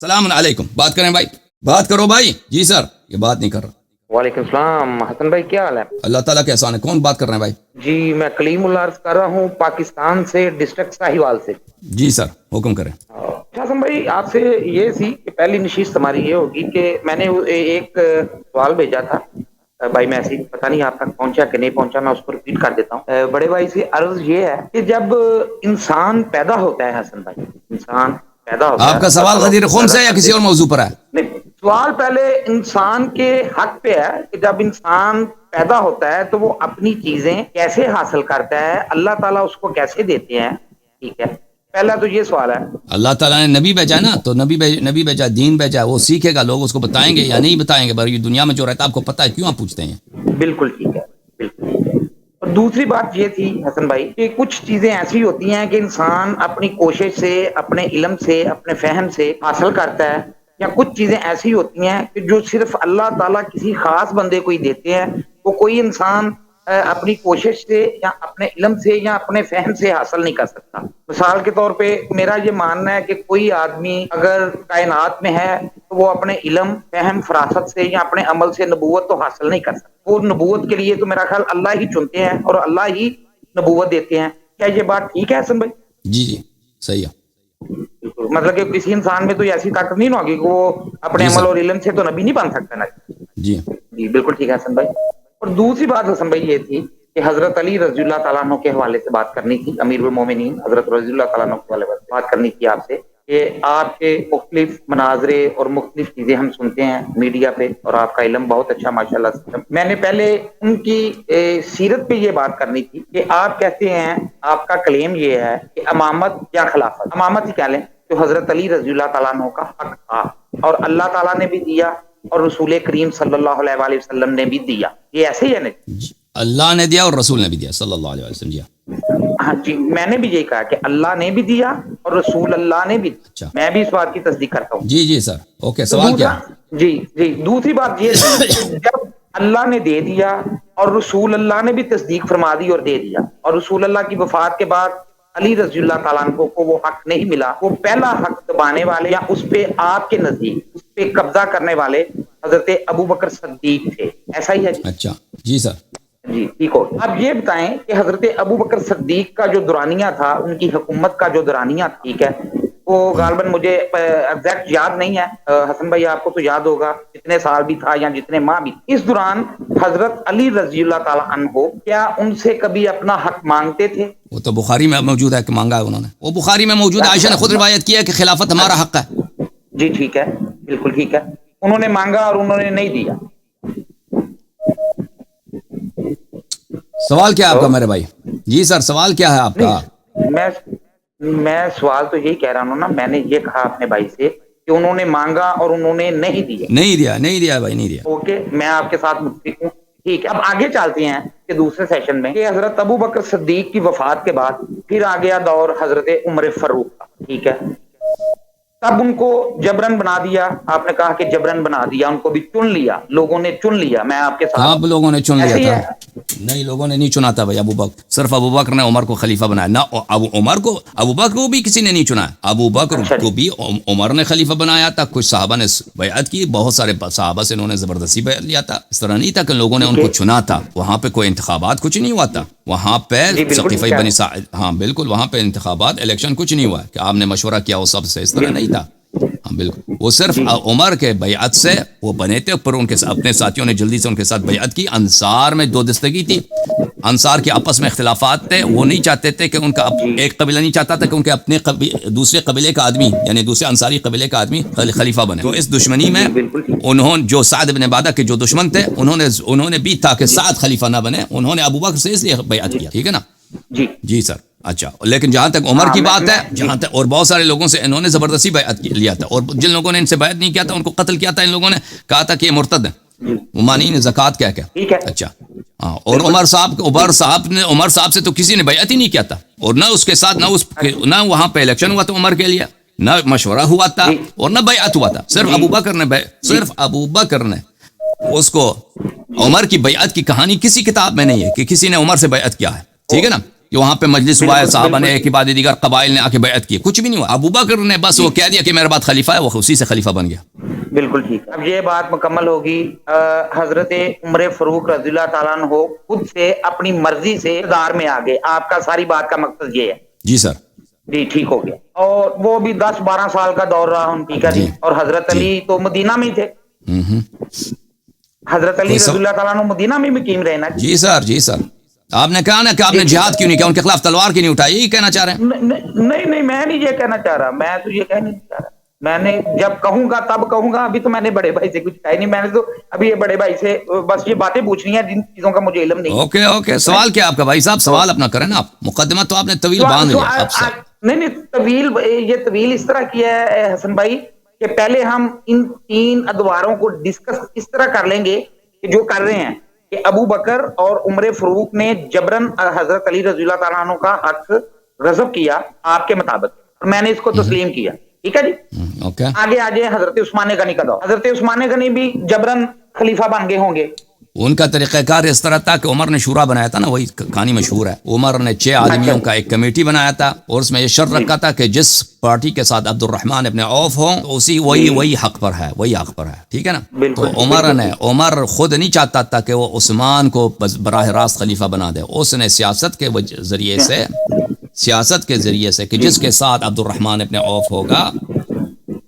السلام علیکم. بات کریں بھائی, بات کرو بھائی. جی سر, یہ بات نہیں کر رہا. وعلیکم السلام حسن بھائی, کیا حال ہے؟ اللہ تعالیٰ کے احسان ہے. کون بات کر رہے ہیں بھائی؟ جی میں کلیم اللہ عرض کر رہا ہوں پاکستان سے, ڈسٹرکٹ ساہیوال سے. جی سر, حکم کریں. حسن بھائی آپ سے یہ تھی کہ پہلی نشست ہماری یہ ہوگی کہ میں نے ایک سوال بھیجا تھا بھائی, میسیج پتہ نہیں آپ تک پہنچا کہ نہیں پہنچا, میں اس کو ریپیٹ کر دیتا ہوں. بڑے بھائی سے عرض یہ ہے کہ جب انسان پیدا ہوتا ہے حسن بھائی, انسان پیدا ہوتا ہے, آپ کا سوال غدیر خم سے یا کسی اور موضوع پر ہے؟ نہیں, سوال پہلے انسان کے حق پہ ہے کہ جب انسان پیدا ہوتا ہے تو وہ اپنی چیزیں کیسے حاصل کرتا ہے, اللہ تعالیٰ اس کو کیسے دیتے ہیں. ٹھیک ہے, پہلا تو یہ سوال ہے. اللہ تعالیٰ نے نبی بھیجا نا, تو نبی بھیجا, دین بھیجا, وہ سیکھے گا, لوگ اس کو بتائیں گے یا نہیں بتائیں گے. بھائی دنیا میں جو رہتا ہے آپ کو پتہ ہے, کیوں آپ پوچھتے ہیں؟ بالکل ٹھیک ہے, بالکل. اور دوسری بات یہ تھی حسن بھائی کہ کچھ چیزیں ایسی ہوتی ہیں کہ انسان اپنی کوشش سے, اپنے علم سے, اپنے فہم سے حاصل کرتا ہے, یا کچھ چیزیں ایسی ہوتی ہیں کہ جو صرف اللہ تعالیٰ کسی خاص بندے کو ہی دیتے ہیں, وہ کوئی انسان اپنی کوشش سے یا اپنے علم سے یا اپنے فہم سے حاصل نہیں کر سکتا. مثال کے طور پہ میرا یہ ماننا ہے کہ کوئی آدمی اگر کائنات میں ہے تو وہ اپنے علم, فہم, فراست سے یا اپنے عمل سے نبوت تو حاصل نہیں کر سکتا. وہ نبوت کے لیے تو میرا خیال اللہ ہی چنتے ہیں اور اللہ ہی نبوت دیتے ہیں. کیا یہ بات ٹھیک ہے حسن بھائی؟ جی جی صحیح ہے. مطلب کہ کسی انسان میں تو ایسی طاقت نہیں ہوگی کہ وہ اپنے جی عمل سر. اور علم سے تو نبی نہیں بن سکتا نا. جی جی بالکل ٹھیک ہے حسن بھائی. اور دوسری بات حسن بھائی یہ تھی کہ حضرت علی رضی اللہ تعالیٰ عنہ کے حوالے سے بات کرنی تھی. امیر المومنین حضرت رضی اللہ تعالیٰ عنہ کے حوالے سے بات کرنی تھی آپ سے کہ آپ کے مختلف مناظرے اور مختلف چیزیں ہم سنتے ہیں میڈیا پہ, اور آپ کا علم بہت اچھا ماشاءاللہ سے. میں نے پہلے ان کی سیرت پہ یہ بات کرنی تھی کہ آپ کہتے ہیں, آپ کا کلیم یہ ہے کہ امامت یا خلافت, امامت ہی کہہ لیں, جو حضرت علی رضی اللہ تعالیٰ عنہ کا حق تھا اور اللہ تعالیٰ نے بھی دیا اور رسول کریم صلی اللہ علیہ وآلہ وسلم نے بھی دیا. یہ ایسے ہی ہے نا؟ جی, اللہ نے دیا اور رسول نے بھی دیا صلی اللہ علیہ وسلم. جی ہاں جی, میں نے بھی یہی کہا کہ اللہ نے بھی دیا اور رسول اللہ نے بھی. اچھا, میں بھی اس بات کی تصدیق کرتا ہوں. جی جی سر, اوکے. سوال کیا ہے؟ جی جی, دوسری بات یہ تھی جب اللہ نے دے دیا اور رسول اللہ نے بھی تصدیق فرما دی اور دے دیا, اور رسول اللہ کی وفات کے بعد علی رضی اللہ تعالیٰ عنہ کو وہ حق نہیں ملا, وہ پہلا حق دبانے والے یا اس پہ آپ کے نزدیک اس پہ قبضہ کرنے والے حضرت ابو بکر صدیق تھے, ایسا ہی ہے؟ اچھا جی سر. جی ٹھیک ہو. اب یہ بتائیں کہ حضرت ابو بکر صدیق کا جو دورانیہ تھا, ان کی حکومت کا جو دورانیہ, ٹھیک ہے, وہ غالباً مجھے ایگزیکٹ یاد نہیں ہے. حسن بھائی آپ کو تو یاد ہوگا جتنے سال بھی تھا یا جتنے ماہ بھی. اس دوران حضرت علی رضی اللہ تعالیٰ عنہ کیا ان سے کبھی اپنا حق مانگتے تھے؟ وہ تو بخاری میں موجود ہے کہ مانگا ہے انہوں نے, وہ بخاری میں موجود ہے. عائشہ نے خود روایت کیا ہے کہ خلافت ہمارا حق ہے. جی ٹھیک ہے, بالکل ٹھیک ہے. انہوں نے مانگا اور انہوں نے نہیں دیا. سوال کیا ہے آپ کا میرے بھائی؟ جی سر, سوال کیا ہے آپ کا؟ میں سوال تو یہی کہہ رہا ہوں نا, میں نے یہ کہا اپنے بھائی سے کہ انہوں نے مانگا اور انہوں نے نہیں دیا. نہیں دیا, نہیں دیا بھائی, نہیں دیا. اوکے, میں آپ کے ساتھ متفق ہوں. ٹھیک ہے, اب آگے چلتے ہیں کہ دوسرے سیشن میں کہ حضرت ابو بکر صدیق کی وفات کے بعد پھر آ گیا دور حضرت عمر فاروق کا. ٹھیک ہے, تب ان کو جبرن بنا دیا. آپ نے کہا کہ جبرن بنا دیا, ان کو بھی چن لیا, لوگوں نے چن لیا. میں آپ کے ساتھ, آپ لوگوں نے چن لیا تھا. نہیں, لوگوں نے نہیں چنا تھا بھائی. ابو بکر, صرف ابو بکر نے عمر کو خلیفہ بنایا نہ. ابو بکر کو بھی کسی نے نہیں چنا. ابو بکر کو بھی عمر نے خلیفہ بنایا تھا. کچھ صحابہ نے بیعت کی, بہت سارے صحابہ سے انہوں نے زبردستی بیعت لیا تھا. اس طرح نہیں تھا کہ لوگوں نے ان کو چنا تھا. وہاں پہ کوئی انتخابات کچھ نہیں ہوا تھا. وہاں پہ ثقیفہ بنی ساعد, ہاں بالکل, وہاں پہ انتخابات, الیکشن کچھ نہیں ہوا کہ آپ نے مشورہ کیا وہ سب سے, اس طرح نہیں تھا. ہاں بالکل, وہ صرف عمر کے بیعت سے وہ بنے تھے. پر ان کے اپنے ساتھیوں نے جلدی سے ان کے ساتھ بیعت کی. انصار میں دو دستگی تھی. انصار کے آپس میں اختلافات تھے. وہ نہیں چاہتے تھے کہ ان کا ایک قبیلہ نہیں چاہتا تھا کہ ان کے اپنے دوسرے قبیلے کا آدمی, یعنی دوسرے انصاری قبیلے کا آدمی خلیفہ بنے. تو اس دشمنی میں انہوں جو سعد بن عبادہ کے جو دشمن تھے, انہوں نے بھی تھا کہ سعد خلیفہ نہ بنے. انہوں نے ابو بکر سے اس لیے بیعت کیا. ٹھیک ہے نا؟ جی سر. اچھا, لیکن جہاں تک عمر کی بات ہے, جہاں تک, اور بہت سارے لوگوں سے انہوں نے زبردستی بیعت لیا تھا, اور جن لوگوں نے ان سے بیعت نہیں کیا تھا ان کو قتل کیا تھا. ان لوگوں نے کہا تھا کہ یہ مرتد ہے, مانین زکوٰۃ کیا کیا. اچھا ہاں, اور عمر صاحب سے تو کسی نے بیعت ہی نہیں کیا تھا, اور نہ اس کے ساتھ نہ وہاں پہ الیکشن ہوا تھا عمر کے لیے, نہ مشورہ ہوا تھا, اور نہ بیعت ہوا تھا. صرف ابو بکر نے اس کو, عمر کی بیعت کی کہانی کسی کتاب میں نہیں ہے کہ کسی نے عمر سے بیعت کیا ہے. ٹھیک ہے نا؟ کہ وہاں پہ مجلس ہوا ہے, صحابہ نے ایک کے بعد دیگر قبائل نے آ کے بیعت کی, کچھ بھی نہیں ہوا. ابو بکر نے بس وہ کہہ دیا کہ میرے بعد خلیفہ ہے, وہ اسی سے خلیفہ بن گیا. بالکل ٹھیک. اب یہ بات مکمل ہوگی. حضرت عمر فاروق رضی اللہ تعالیٰ عنہ خود سے اپنی مرضی سے اقتدار میں آ گئے. آپ کا ساری بات کا مقصد یہ ہے؟ جی سر. جی ٹھیک ہو گیا. اور وہ بھی 10-12 سال کا دور رہا ان کی کا جی. اور حضرت علی تو مدینہ میں ہی تھے. حضرت علی رضی اللہ تعالیٰ عنہ مدینہ میں مقیم رہے نا. جی سر. جی سر. آپ نے کہا نا کہ آپ نے جہاد کیوں نہیں کیا, ان کے خلاف تلوار کیوں نہیں اٹھائی, یہی کہنا چاہ رہے ہیں؟ نہیں میں نہیں یہ کہنا چاہ رہا. میں تو یہ کہنا نہیں چاہ رہا. میں نے جب کہوں گا تب کہوں گا. ابھی تو میں نے بڑے بھائی سے کچھ کہا نہیں. میں نے تو ابھی یہ بڑے بھائی سے بس یہ باتیں پوچھنی ہیں جن چیزوں کا مجھے علم نہیں. اوکے. سوال کیا آپ کا بھائی صاحب؟ سوال اپنا کریں نا آپ. مقدمہ تو آپ نے طویل باندھ لیا. نہیں طویل اس طرح کیا ہے حسن بھائی کہ پہلے ہم ان 3 ادواروں کو ڈسکس اس طرح کر لیں گے کہ جو کر رہے ہیں کہ ابو بکر اور عمر فاروق نے جبرن حضرت علی رضی اللہ تعالیٰ عنہ کا حق غصب کیا آپ کے مطابق, اور میں نے اس کو تسلیم کیا. ٹھیک ہے جی. آگے آ جائے حضرت عثمان غنی کا دور. حضرت عثمان غنی بھی جبرن خلیفہ بن گئے ہوں گے. ان کا طریقہ کار اس طرح تھا کہ عمر نے شورا بنایا تھا نا, وہی کہانی مشہور ہے. عمر نے 6 آدمیوں کا ایک کمیٹی بنایا تھا, اور اس میں یہ شرط رکھا تھا کہ جس پارٹی کے ساتھ عبد الرحمن ابن عوف ہوں وہی حق پر ہے, ٹھیک ہے نا. تو عمر خود نہیں چاہتا تھا کہ وہ عثمان کو براہ راست خلیفہ بنا دے. اس نے سیاست کے ذریعے سے کہ جس کے ساتھ عبد الرحمن ابن عوف ہوگا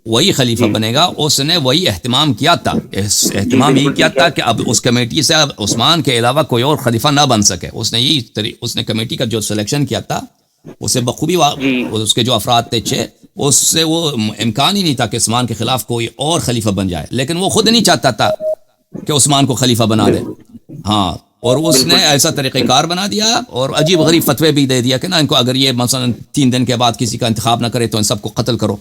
وہی خلیفہ بنے گا, اس نے وہی اہتمام کیا تھا. اہتمام یہی کیا تھا کہ اب اس کمیٹی سے عثمان کے علاوہ کوئی اور خلیفہ نہ بن سکے. اس نے کمیٹی کا جو سلیکشن کیا تھا اسے بخوبی اس کے جو افراد تھے 6, اس سے وہ امکان ہی نہیں تھا کہ عثمان کے خلاف کوئی اور خلیفہ بن جائے. لیکن وہ خود نہیں چاہتا تھا کہ عثمان کو خلیفہ بنا دے. ہاں, اور اس نے ایسا طریقہ کار بنا دیا اور عجیب غریب فتوے بھی دے دیا کہ نا ان کو اگر یہ مثلا 3 دن کے بعد کسی کا انتخاب نہ کرے تو ان سب کو قتل کرو.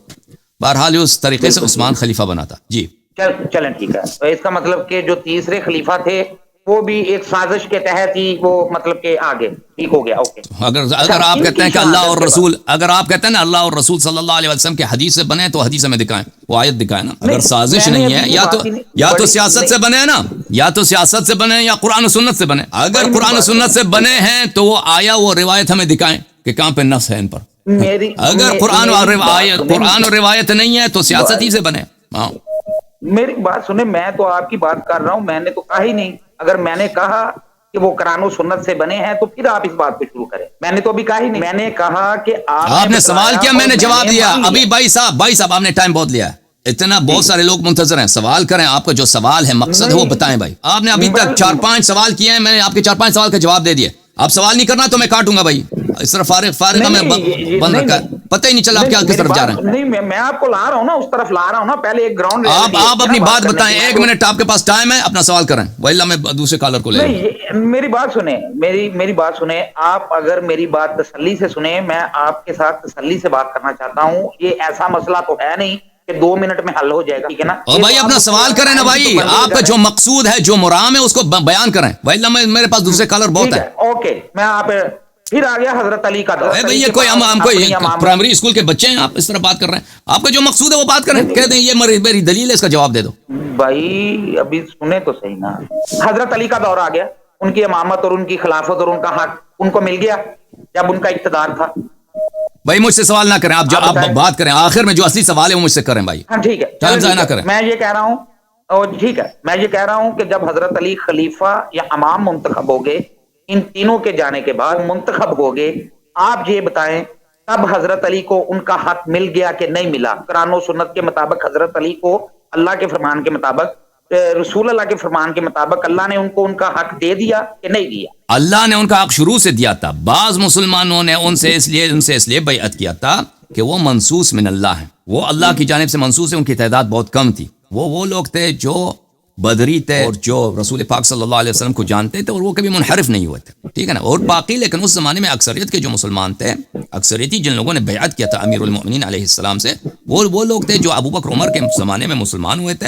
بہرحال اس طریقے سے عثمان خلیفہ بنا تھا. جی چلیں ٹھیک ہے. تو اس کا مطلب کہ جو تیسرے خلیفہ تھے وہ بھی ایک سازش کے تحت ہی وہ مطلب کہ آگے ٹھیک ہو گیا. اوکے. اگر آپ کہتے ہیں کہ اللہ اور رسول, اگر آپ کہتے ہیں نا اللہ اور رسول صلی اللہ علیہ وسلم کے حدیث سے بنے تو حدیث میں دکھائیں, وہ آیت دکھائیں نا. اگر سازش نہیں ہے یا تو سیاست سے بنے نا, یا تو سیاست سے بنے یا قرآن و سنت سے بنے. اگر قرآن و سنت سے بنے ہیں تو وہ آیا وہ روایت ہمیں دکھائیں کہ کہاں پہ نص ہے ان پر. اگر قرآن اور روایت نہیں ہے تو سیاست ہی سے بنے. میری بات سنیں, میں تو آپ کی بات کر رہا ہوں, میں نے تو کہا ہی نہیں. اگر میں نے کہا کہ وہ قرآن و سنت سے بنے ہیں تو پھر آپ اس بات کو شروع کریں. میں نے تو ابھی کہا ہی نہیں. میں نے کہا کہ آپ نے سوال کیا, میں نے جواب دیا. ابھی بھائی صاحب آپ نے ٹائم بہت لیا. اتنا بہت سارے لوگ منتظر ہیں. سوال کریں, آپ کا جو سوال ہے مقصد ہے وہ بتائیں بھائی. آپ نے ابھی تک 4-5 سوال کیے ہیں, میں نے آپ کے 4-5 سوال کا جواب دے دیے. آپ سوال نہیں کرنا تو میں کاٹوں گا بھائی. اس طرح فارغ میں بند رکھا ہے, پتہ ہی نہیں چلا آپ کیا کس طرف جا رہے ہیں. نہیں میں آپ کو لا رہا ہوں نا, اس طرف لا رہا ہوں نا. پہلے ایک گراؤنڈ آپ اپنی بات بتائیں. 1 منٹ آپ کے پاس ٹائم ہے, اپنا سوال کریں, ولا میں دوسرے کالر کو لے لوں. میری بات سنیں, میری بات سنیں. آپ اگر میری بات تسلی سے سنیں, میں آپ کے ساتھ تسلی سے بات کرنا چاہتا ہوں. یہ ایسا مسئلہ تو ہے نہیں کہ 2 منٹ میں حل ہو جائے گا, ٹھیک ہے نا. اور بھائی اپنا سوال کریں نا بھائی, آپ کا جو مقصود ہے جو مرام ہے اس کو بیان کریں. ولا میرے پاس دوسرے کالر بہت ہے. اوکے, میں آپ پھر آ گیا حضرت علی کا دور. بھائی یہ کوئی ہم کوئی پرائمری اسکول کے بچے ہیں, آپ اس طرح بات کر رہے ہیں. آپ کا جو مقصود ہے وہ بات کریں, کہہ دیں یہ میری دلیل ہے, اس کا جواب دے دو. بھائی ابھی سنیں تو صحیح نا. حضرت علی کا دور آ گیا, ان کی امامت اور ان کی خلافت اور ان کا حق ان کو مل گیا جب ان کا اقتدار تھا. بھائی مجھ سے سوال نہ کریں, آپ بات کریں. آخر میں جو اصلی سوال ہے وہ مجھ سے کریں بھائی. ہاں ٹھیک ہے, ٹائم ضائع نہ کریں. میں یہ کہہ رہا ہوں, ٹھیک ہے, میں یہ کہہ رہا ہوں کہ جب حضرت علی خلیفہ یا امام منتخب ہو گئے, ان تینوں کے جانے کے بعد منتخب ہو گئے, آپ یہ بتائیں تب حضرت علی کو ان کا حق مل گیا کہ نہیں ملا؟ قرآن و سنت کے مطابق حضرت علی کو اللہ کے فرمان کے مطابق, رسول اللہ کے فرمان کے مطابق اللہ نے ان کو ان کا حق دے دیا کہ نہیں دیا؟ اللہ نے ان کا حق شروع سے دیا تھا. بعض مسلمانوں نے ان سے اس لیے بیعت کیا تھا کہ وہ منصوص من اللہ ہیں, وہ اللہ کی جانب سے منصوص ہیں. ان کی تعداد بہت کم تھی. وہ لوگ تھے جو بدری تھے اور جو رسول پاک صلی اللہ علیہ وسلم کو جانتے تھے, اور وہ کبھی منحرف نہیں ہوئے تھے, ٹھیک ہے نا. اور باقی لیکن اس زمانے میں اکثریت کے جو مسلمان تھے, اکثریتی جن لوگوں نے بیعت کیا تھا امیر المؤمنین علیہ السلام سے, وہ لوگ تھے جو ابو بکر عمر کے زمانے میں مسلمان ہوئے تھے.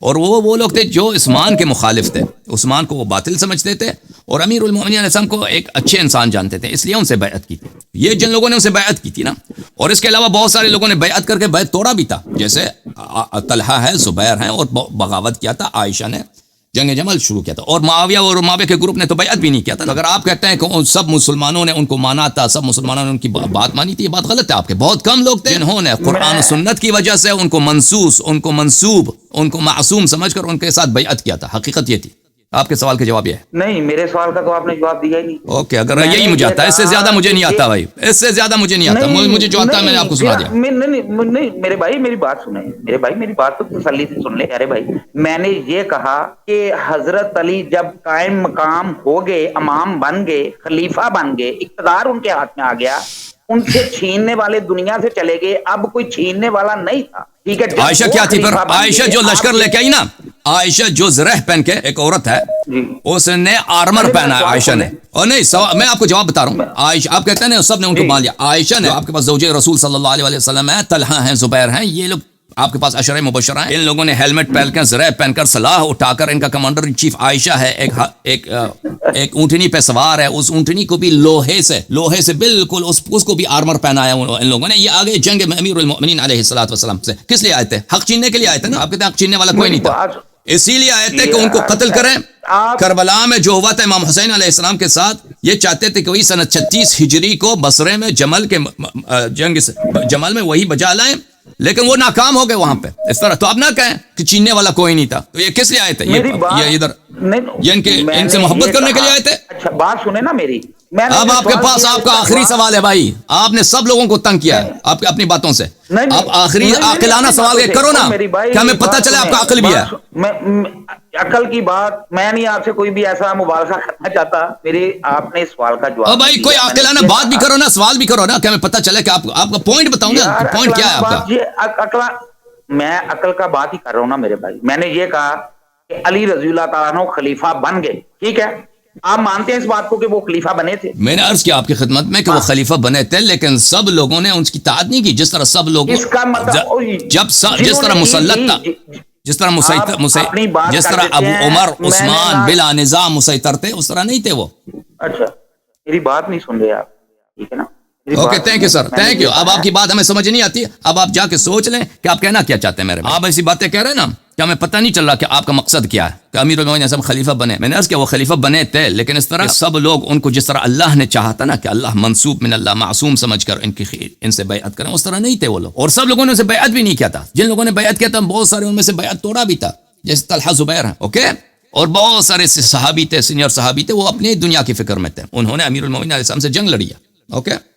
اور وہ لوگ تھے جو عثمان کے مخالف تھے, عثمان کو وہ باطل سمجھتے تھے اور امیر المؤمنین علیہ السلام کو ایک اچھے انسان جانتے تھے, اس لیے ان سے بیعت کی تھی. یہ جن لوگوں نے ان سے بیعت کی تھی نا, اور اس کے علاوہ بہت سارے لوگوں نے بیعت کر کے بیعت توڑا بھی تھا, جیسے طلحہ ہے, زبیر ہیں, اور بغاوت کیا تھا عائشہ نے, جنگ جمل شروع کیا تھا، اور معاویہ اور معاویہ کے گروپ نے تو بیعت بھی نہیں کیا تھا. اگر آپ کہتے ہیں کہ سب مسلمانوں نے ان کو مانا تھا، سب مسلمانوں نے ان کی بات مانی تھی، یہ بات غلط ہے. آپ کے بہت کم لوگ تھے جنہوں نے قرآن و سنت کی وجہ سے ان کو منسوس، ان کو منسوب، ان کو معصوم سمجھ کر ان کے ساتھ بیعت کیا تھا. حقیقت یہ تھی. آپ کے سوال کا جواب یہ ہے. نہیں، میرے سوال کا تو آپ نے جواب دیا ہی نہیں. اوکے، اگر یہی مجھے آتا ہے، اس سے زیادہ مجھے نہیں آتا بھائی، اس سے زیادہ مجھے نہیں آتا. مجھے جو آتا ہے میں نے آپ کو سنا دیا. نہیں میرے بھائی، میری بات سنیں، میرے بھائی میری بات تو تسلی سے سن لے. ارے بھائی، میں نے یہ کہا کہ حضرت علی جب قائم مقام ہو گئے، امام بن گئے، خلیفہ بن گئے، اقتدار ان کے ہاتھ میں آ گیا، ان سے چھیننے والے دنیا سے چلے گئے، اب کوئی چھیننے والا نہیں تھا. ٹھیک ہے. عائشہ کیا تھی پھر؟ عائشہ جو لشکر لے کے آئی نا، عائشہ جو زرہ پہن کے، ایک عورت ہے، اس نے آرمر پہنا ہے عائشہ نے. اور نہیں، میں آپ کو جواب بتا رہا ہوں. عائشہ، آپ کہتے ہیں سب نے ان کو مان لیا. عائشہ نے، آپ کے پاس زوجہ رسول صلی اللہ علیہ وسلم ہیں، طلحہ ہیں، زبیر ہیں، یہ لوگ آپ کے پاس عشرہ مبشرہ ہیں. ان لوگوں نے ہیلمٹ پہن کر، زرہ پہن کر، سلاح اٹھا کر، ان کا کمانڈر ان چیف عائشہ ہے، ایک اونٹنی پہ سوار ہے، اس اونٹنی کو بھی لوہے سے بالکل اس کو بھی آرمر پہنایا ان لوگوں نے. یہ آگے جنگ میں امیر المؤمنین علیہ الصلوۃ والسلام سے کس لیے آئے تھے؟ حق چھیننے کے لیے آئے تھے نا. آپ کہتے ہیں حق چھیننے والا کوئی نہیں تھا، اسی لیے آئے تھے کہ ان کو قتل کریں. کربلا میں جو ہوا تھا امام حسین علیہ السلام کے ساتھ، یہ چاہتے تھے کہ وہی سنہ 36 ہجری کو بصرے میں جمل میں وہی بجا لائیں، لیکن وہ ناکام ہو گئے وہاں پہ. اس طرح تو اب نہ کہیں کہ چیننے والا کوئی نہیں تھا. تو یہ کس لیے آئے تھے؟ یہ ادھر ان سے محبت کرنے کے لیے آئے تھے. اچھا بات سنیں نا میری. اب آپ کے پاس آپ کا آخری سوال ہے بھائی. آپ نے سب لوگوں کو تنگ کیا ہے آپ اپنی باتوں سے. آپ آخری عاقلانہ سوال کرو نا کہ ہمیں پتہ چلے آپ کا عقل بھی ہے. عقل کی بات میں نہیں آپ سے کوئی بھی ایسا مباحثہ کرنا چاہتا. میرے آپ نے سوال کا جواب بھائی کوئی عاقلانہ بات بھی کرو نا، سوال بھی کرو نا کہ ہمیں پتہ چلے کہ آپ کا پوائنٹ بتاؤں نا. پوائنٹ کیا ہے آپ کا؟ میں عقل کا بات ہی کر رہا ہوں نا میرے بھائی. میں نے یہ کہا کہ علی رضی اللہ تعالیٰ عنہ خلیفہ بن گئے. ٹھیک ہے، آپ مانتے ہیں اس بات کو کہ وہ خلیفہ بنے تھے؟ میں نے عرض کیا آپ کی خدمت میں کہ وہ خلیفہ بنے تھے، لیکن سب لوگوں نے ان کی اطاعت نہیں کی. جس طرح سب لوگ اس کا مطلب جس طرح مسلط تھا، جس طرح ابو عمر عثمان بلا نظام مسیطر تھے، اس طرح نہیں تھے وہ. اچھا، میری بات نہیں سن رہے آپ. ٹھیک ہے نا. Okay, thank you sir, thank you. اب آپ کی بات ہمیں سمجھ نہیں آتی. اب آپ جا کے سوچ لیں کہ آپ کہنا کیا چاہتے ہیں میرے. آپ ایسی باتیں کہہ رہے ہیں نا کہ ہمیں پتہ نہیں چل رہا کہ آپ کا مقصد کیا ہے کہ امیر المومنین سب خلیفہ بنے. میں نے عرض کیا وہ خلیفہ بنے تھے، لیکن اس طرح سب لوگ ان کو جس طرح اللہ نے چاہا تھا نا کہ اللہ منسوب من اللہ معصوم سمجھ کر ان سے بیعت کریں، اس طرح نہیں تھے وہ لوگ. اور سب لوگوں نے اسے بیعت بھی نہیں کیا تھا. جن لوگوں نے بیعت کیا تھا بہت سارے ان میں سے بیعت توڑا بھی تھا، جیسے طلحہ زبیر ہیں. اوکے، اور بہت سارے صحابی تھے، سینئر صحابی تھے، وہ اپنی دنیا کی فکر میں تھے. انہوں نے امیر المومنین علیہ السلام سے جنگ لڑی ہے. اوکے.